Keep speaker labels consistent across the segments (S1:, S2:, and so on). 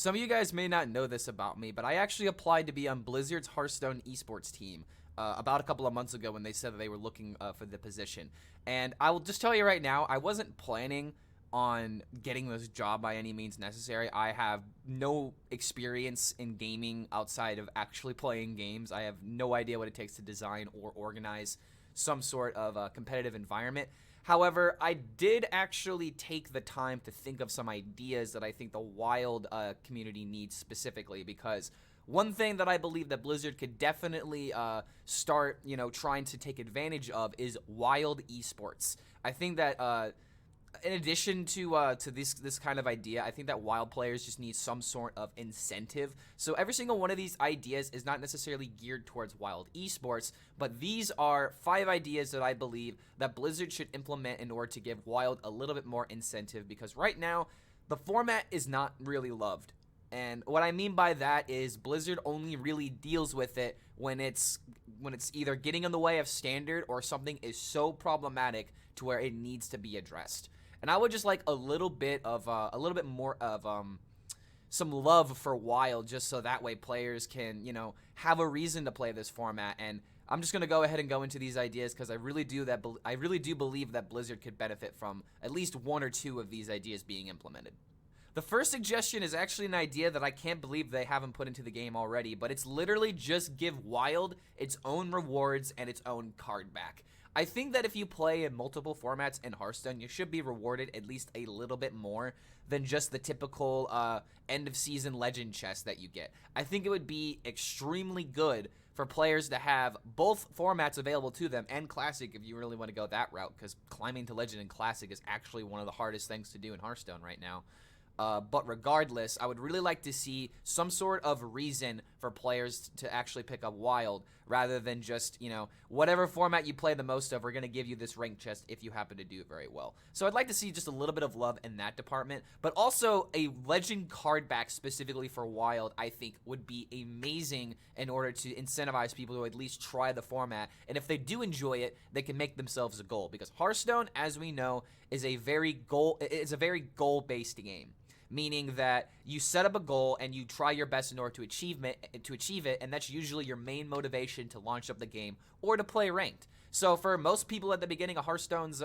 S1: Some of you guys may not know this about me, but I actually applied to be on Blizzard's Hearthstone esports team about a couple of months ago when they said that they were looking for the position. And I will just tell you right now, I wasn't planning on getting this job by any means necessary. I have no experience in gaming outside of actually playing games. I have no idea what it takes to design or organize some sort of competitive environment. However, I did actually take the time to think of some ideas that I think the Wild community needs specifically, because one thing that I believe that Blizzard could definitely start, trying to take advantage of is Wild esports. I think that in addition to this kind of idea, I think that Wild players just need some sort of incentive. So every single one of these ideas is not necessarily geared towards Wild esports, but these are 5 ideas that I believe that Blizzard should implement in order to give Wild a little bit more incentive, because right now the format is not really loved. And what I mean by that is Blizzard only really deals with it when it's either getting in the way of standard or something is so problematic to where it needs to be addressed. And I would just like a little bit more of some love for Wild, just so that way players can, have a reason to play this format. And I'm just gonna go ahead and go into these ideas because I really do believe that Blizzard could benefit from at least 1 or 2 of these ideas being implemented. The first suggestion is actually an idea that I can't believe they haven't put into the game already, but it's literally just give Wild its own rewards and its own card back. I think that if you play in multiple formats in Hearthstone, you should be rewarded at least a little bit more than just the typical end of season legend chest that you get. I think it would be extremely good for players to have both formats available to them, and Classic if you really want to go that route, because climbing to Legend in Classic is actually one of the hardest things to do in Hearthstone right now. But regardless, I would really like to see some sort of reason for players to actually pick up Wild, rather than just, whatever format you play the most of, we're going to give you this rank chest if you happen to do it very well. So I'd like to see just a little bit of love in that department, but also a legend card back specifically for Wild, I think would be amazing in order to incentivize people to at least try the format. And if they do enjoy it, they can make themselves a goal, because Hearthstone, as we know, is a very goal-based game. Meaning that you set up a goal and you try your best in order to achieve it, and that's usually your main motivation to launch up the game or to play ranked. So for most people at the beginning of Hearthstone's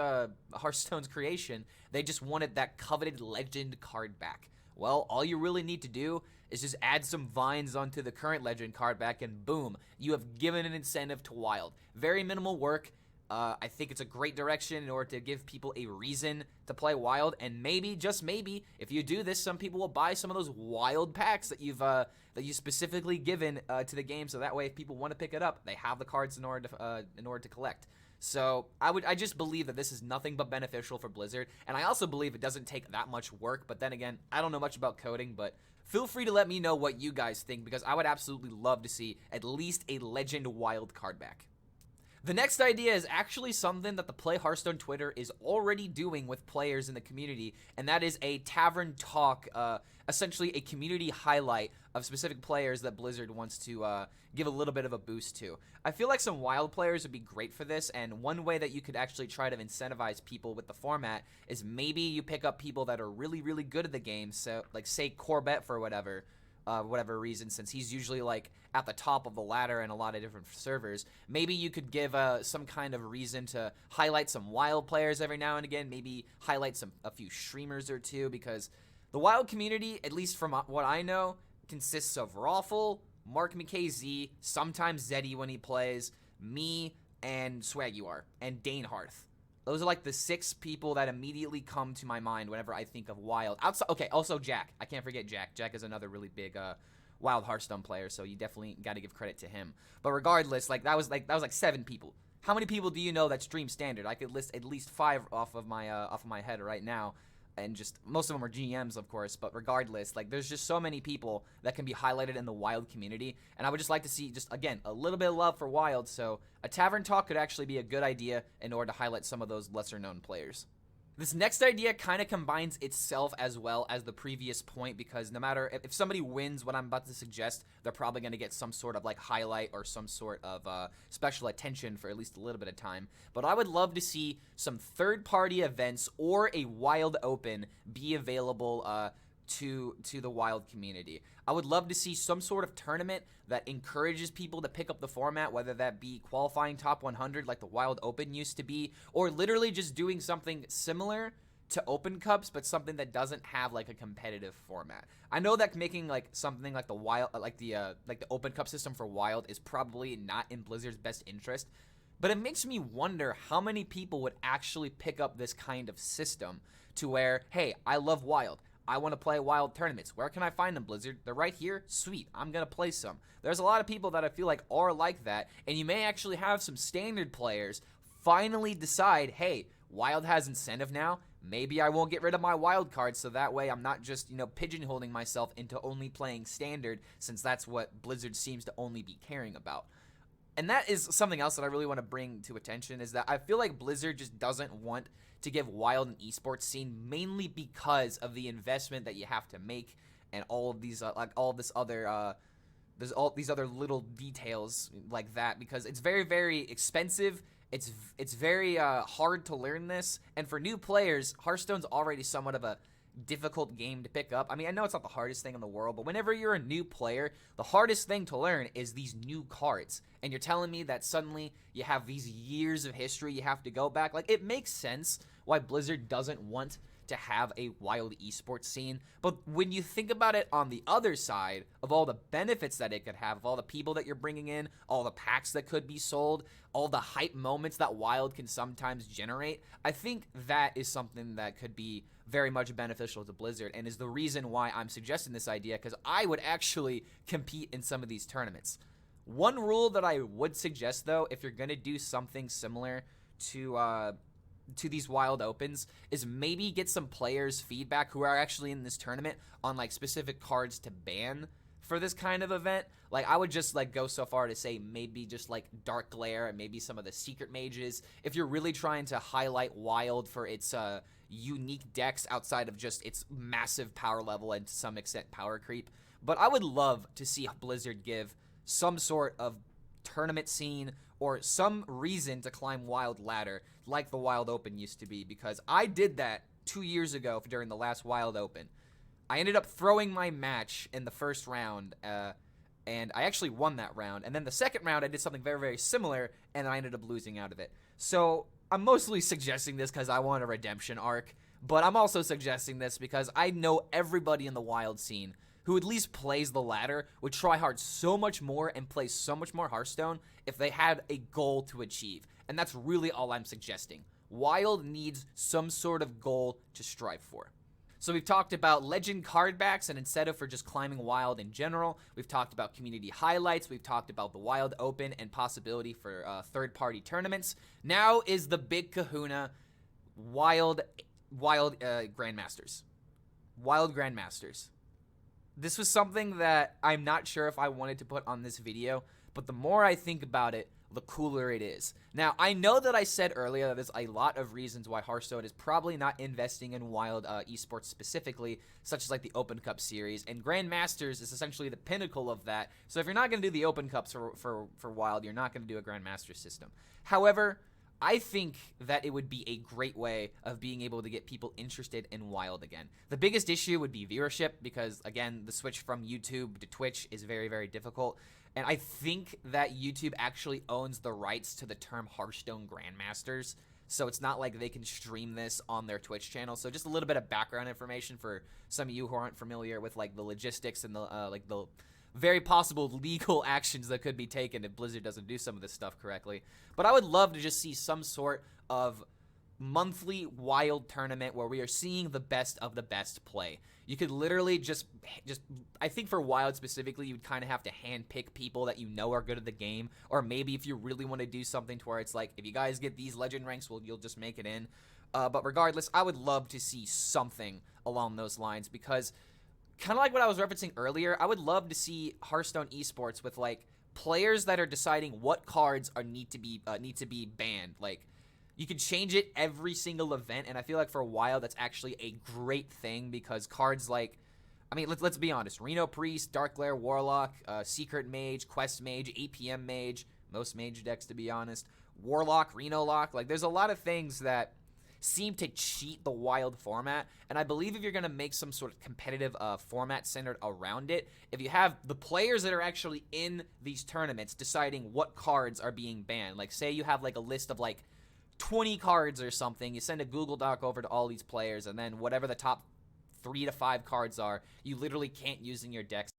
S1: creation, they just wanted that coveted legend card back. Well, all you really need to do is just add some vines onto the current legend card back, and boom, you have given an incentive to Wild. Very minimal work. I think it's a great direction in order to give people a reason to play Wild, and maybe, just maybe, if you do this, some people will buy some of those Wild packs that you've specifically given to the game, so that way if people want to pick it up, they have the cards in order to collect. So I just believe that this is nothing but beneficial for Blizzard, and I also believe it doesn't take that much work. But then again, I don't know much about coding, but feel free to let me know what you guys think, because I would absolutely love to see at least a legend Wild card back. The next idea is actually something that the Play Hearthstone Twitter is already doing with players in the community, and that is a Tavern Talk, essentially a community highlight of specific players that Blizzard wants to give a little bit of a boost to. I feel like some Wild players would be great for this, and one way that you could actually try to incentivize people with the format is maybe you pick up people that are really, really good at the game, so like say Corbett for whatever reason, since he's usually like at the top of the ladder in a lot of different servers. Maybe you could give some kind of reason to highlight some Wild players every now and again, maybe highlight a few streamers or two, because the Wild community, at least from what I know, consists of Rawful, Mark McKay-Z, sometimes Zeddy when he plays, me, and Swaguar, and Dane Hearth. Those are like the 6 people that immediately come to my mind whenever I think of Wild. Okay, also Jack. I can't forget Jack. Jack is another really big Wild Hearthstone player, so you definitely got to give credit to him. But regardless, that was like 7 people. How many people do you know that stream standard? I could list at least 5 off of my head right now. And just most of them are GMs, of course, but regardless, there's just so many people that can be highlighted in the Wild community, and I would just like to see, just again, a little bit of love for Wild. So a Tavern Talk could actually be a good idea in order to highlight some of those lesser known players. This next idea kind of combines itself as well as the previous point, because no matter if somebody wins what I'm about to suggest, they're probably going to get some sort of highlight or some sort of special attention for at least a little bit of time. But I would love to see some third-party events or a Wild Open be available to the Wild community. I would love to see some sort of tournament that encourages people to pick up the format, whether that be qualifying top 100 like the Wild Open used to be, or literally just doing something similar to Open Cups, but something that doesn't have like a competitive format. I know that making like something like the Wild, like the Open Cup system for Wild is probably not in Blizzard's best interest, but it makes me wonder how many people would actually pick up this kind of system to where, hey, I love Wild. I want to play Wild tournaments. Where can I find them, Blizzard? They're right here? Sweet. I'm going to play some. There's a lot of people that I feel like are like that, and you may actually have some standard players finally decide, hey, Wild has incentive now. Maybe I won't get rid of my wild cards, so that way I'm not just, pigeonholing myself into only playing standard, since that's what Blizzard seems to only be caring about. And that is something else that I really want to bring to attention, is that I feel like Blizzard just doesn't want to give Wild an esports scene, mainly because of the investment that you have to make and all of these there's all these other little details like that, because it's very, very expensive. It's very hard to learn this, and for new players, Hearthstone's already somewhat of a difficult game to pick up. I mean, I know it's not the hardest thing in the world, but whenever you're a new player, the hardest thing to learn is these new cards. And you're telling me that suddenly you have these years of history you have to go back. Like, it makes sense why Blizzard doesn't want to have a Wild esports scene, but when you think about it on the other side of all the benefits that it could have, of all the people that you're bringing in, all the packs that could be sold, all the hype moments that Wild can sometimes generate, I think that is something that could be very much beneficial to Blizzard, and is the reason why I'm suggesting this idea, because I would actually compete in some of these tournaments. One rule that I would suggest, though, if you're going to do something similar to these Wild Opens, is maybe get some players' feedback who are actually in this tournament on like specific cards to ban for this kind of event. Like, I would just like go so far to say maybe just like Dark Glare and maybe some of the secret mages, if you're really trying to highlight Wild for its unique decks outside of just its massive power level and to some extent power creep. But I would love to see Blizzard give some sort of tournament scene or some reason to climb Wild ladder like the Wild Open used to be, because I did that 2 years ago during the last Wild Open. I ended up throwing my match in the first round, and I actually won that round. And then the second round, I did something very, very similar, and I ended up losing out of it. So I'm mostly suggesting this because I want a redemption arc, but I'm also suggesting this because I know everybody in the Wild scene who at least plays the ladder would try hard so much more and play so much more Hearthstone if they had a goal to achieve. And that's really all I'm suggesting. Wild needs some sort of goal to strive for. So we've talked about legend card backs and incentive for just climbing Wild in general. We've talked about community highlights. We've talked about the Wild Open and possibility for third-party tournaments. Now is the big kahuna, Wild Grandmasters. Wild Grandmasters. This was something that I'm not sure if I wanted to put on this video, but the more I think about it, the cooler it is. Now, I know that I said earlier that there's a lot of reasons why Hearthstone is probably not investing in Wild esports specifically, such as like the Open Cup series, and Grandmasters is essentially the pinnacle of that. So if you're not going to do the Open Cups for Wild, you're not going to do a Grandmaster system. However, I think that it would be a great way of being able to get people interested in Wild again. The biggest issue would be viewership because, again, the switch from YouTube to Twitch is very, very difficult. And I think that YouTube actually owns the rights to the term Hearthstone Grandmasters. So it's not like they can stream this on their Twitch channel. So just a little bit of background information for some of you who aren't familiar with like the logistics and the very possible legal actions that could be taken if Blizzard doesn't do some of this stuff correctly. But I would love to just see some sort of monthly Wild tournament where we are seeing the best of the best play. You could literally just I think for Wild specifically, you'd kind of have to handpick people that you know are good at the game, or maybe if you really want to do something to where it's like, if you guys get these legend ranks, well, you'll just make it in. But regardless, I would love to see something along those lines, because kind of like what I was referencing earlier, I would love to see Hearthstone esports with like players that are deciding what cards need to be banned. Like, you can change it every single event, and I feel like for a while that's actually a great thing, because cards like, I mean, let's be honest, Reno Priest, Dark Glare Warlock, Secret Mage, Quest Mage, APM Mage, most mage decks to be honest, Warlock, Reno Lock, like there's a lot of things that seem to cheat the Wild format. And I believe if you're going to make some sort of competitive format centered around it, if you have the players that are actually in these tournaments deciding what cards are being banned, like say you have like a list of like 20 cards or something, you send a Google Doc over to all these players, and then whatever the top 3 to 5 cards are, you literally can't use in your decks.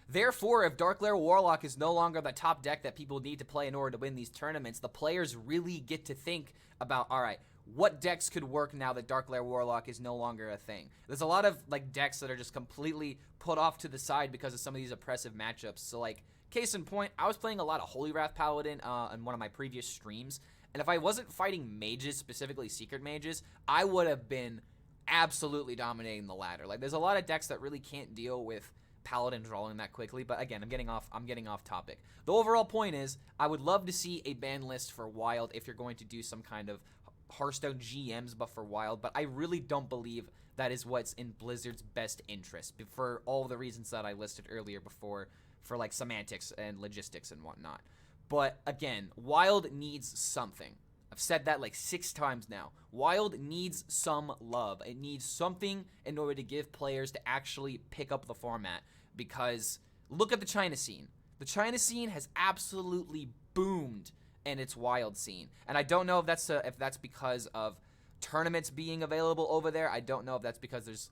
S1: Therefore, if Dark Lair Warlock is no longer the top deck that people need to play in order to win these tournaments, the players really get to think about, alright, what decks could work now that Dark Lair Warlock is no longer a thing? There's a lot of like decks that are just completely put off to the side because of some of these oppressive matchups. So like, case in point, I was playing a lot of Holy Wrath Paladin in one of my previous streams, and if I wasn't fighting mages, specifically secret mages, I would have been absolutely dominating the ladder. Like, there's a lot of decks that really can't deal with Paladin drawing that quickly, but again, I'm getting off topic. The overall point is, I would love to see a ban list for Wild if you're going to do some kind of Hearthstone GMs buff for Wild, but I really don't believe that is what's in Blizzard's best interest for all the reasons that I listed earlier before, for like semantics and logistics and whatnot. But again, Wild needs something. I've said that like 6 times now. Wild needs some love. It needs something in order to give players to actually pick up the format. Because look at the China scene. The China scene has absolutely boomed in its Wild scene. And I don't know if that's because of tournaments being available over there. I don't know if that's because there's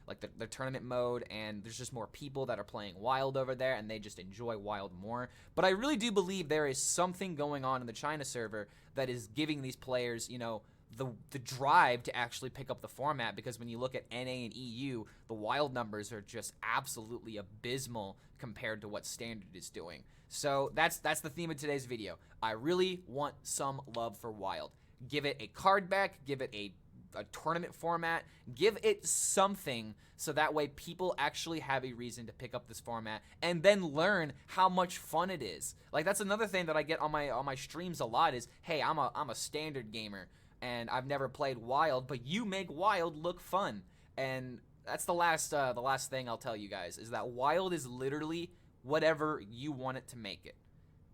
S1: like the tournament mode and there's just more people that are playing Wild over there and they just enjoy Wild more. But I really do believe there is something going on in the China server that is giving these players, you know, the drive to actually pick up the format, because when you look at NA and EU, the Wild numbers are just absolutely abysmal compared to what Standard is doing. So that's the theme of today's video. I really want some love for Wild. Give it a card back, give it a tournament format, give it something so that way people actually have a reason to pick up this format and then learn how much fun it is. Like, that's another thing that I get on my streams a lot is, hey, I'm a Standard gamer and I've never played Wild, but you make Wild look fun. And that's the last thing I'll tell you guys, is that Wild is literally whatever you want it to make it.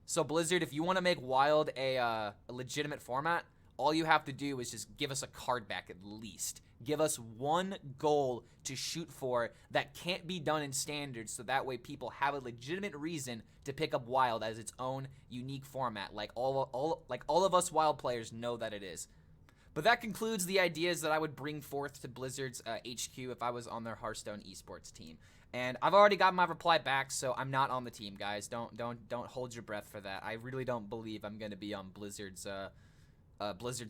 S1: So Blizzard, if you want to make Wild a legitimate format, all you have to do is just give us a card back at least. Give us one goal to shoot for that can't be done in Standard, so that way people have a legitimate reason to pick up Wild as its own unique format, like all of us Wild players know that it is. But that concludes the ideas that I would bring forth to Blizzard's HQ if I was on their Hearthstone esports team. And I've already got my reply back, so I'm not on the team, guys. Don't hold your breath for that. I really don't believe I'm going to be on Blizzard's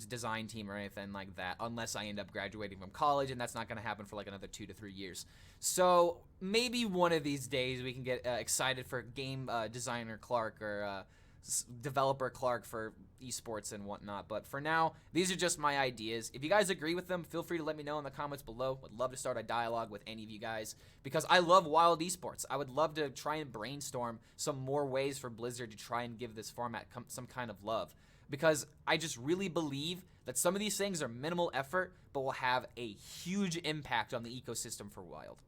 S1: design team or anything like that, unless I end up graduating from college, and that's not going to happen for like another 2 to 3 years. So maybe one of these days we can get excited for game designer Clark or developer Clark for esports and whatnot. But for now, these are just my ideas. If you guys agree with them, feel free to let me know in the comments below. Would love to start a dialogue with any of you guys, because I love Wild esports. I would love to try and brainstorm some more ways for Blizzard to try and give this format some kind of love, because I just really believe that some of these things are minimal effort but will have a huge impact on the ecosystem for Wild.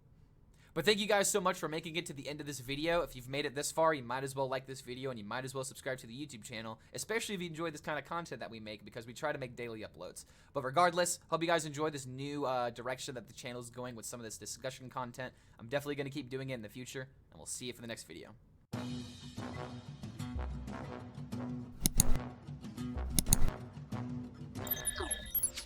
S1: But thank you guys so much for making it to the end of this video. If you've made it this far, you might as well like this video and you might as well subscribe to the YouTube channel, especially if you enjoy this kind of content that we make, because we try to make daily uploads. But regardless, hope you guys enjoy this new direction that the channel is going with some of this discussion content. I'm definitely going to keep doing it in the future, and we'll see you for the next video.